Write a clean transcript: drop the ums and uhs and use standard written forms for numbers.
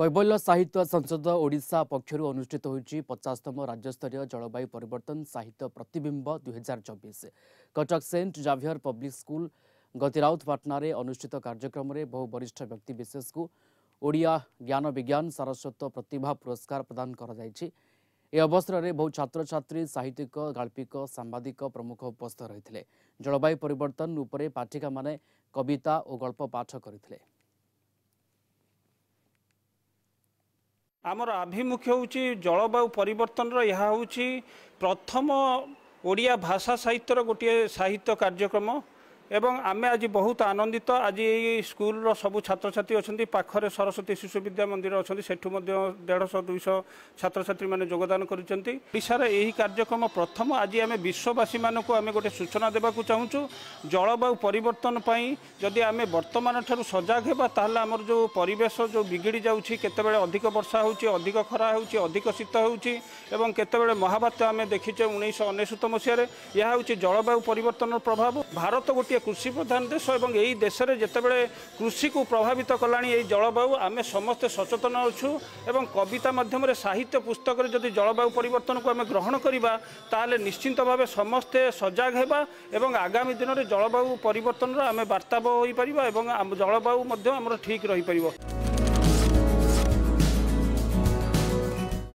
कैबल्य साहित्य संसद ओडिशा पक्षर अनुष्ठित होती 50तम राज्यस्तरीय जलवायु परिवर्तन साहित्य प्रतिबिंब 2024 Cuttack saint Xavier public school Gatiroutpatna अनुष्ठित कार्यक्रम में बहु वरिष्ठ व्यक्तिविशेष को ओडिया ज्ञान विज्ञान सारस्वत प्रतिभा पुरस्कार प्रदान कर अवसर में बहु छात्र छात्री साहित्यिक गाल्पिक सांबादिक प्रमुख उपस्थित रही जलवायु परिवर्तन उपरे पाठिका माने कविता और गल्प पाठ करते। आमर आभिमुख्य हूँ जलवायु परिवर्तन यह हूँ प्रथम ओडिया भाषा साहित्यर गोटे साहित्य कार्यक्रम एवं आमे आज बहुत आनंदित। आज स्कूल सबू छात्र छात्री अच्छा पाखरे सरस्वती शिशु विद्या मंदिर अच्छा सेठू 150-200 छात्र छात्री मैंने योगदान करिसार यही कार्यक्रम प्रथम। आज आम विश्ववासी मानक आम गोटे सूचना देवाक चाहूँ जलवायु परिवर्तन जदि आम वर्तमान ठार सजग होगा ताल आमर जो परिवेश जो बिगिड़ी जाऊँगी केतबेले अधिक वर्षा होची अधिक खरा होची अधिक शीत होची एवं केतबेले महाबात्या आम देखीचे 1999 मसीह यह हूँ जलवायु परिवर्तन प्रभाव। भारत गोटे कृषि प्रधान देश और यही देश में जितेबाला कृषि को प्रभावित कला जलवायु आम समस्ते सचेतन अच्छु एवं कविता मध्यम साहित्य पुस्तक जदि जलवायु परिवर्तन को आम ग्रहण करवा ताले निश्चिंत भाव समस्ते सजग होगा एवं आगामी दिन में जलवायु परिवर्तन आम वार्ताव हो पार जलवायु ठीक रही पार।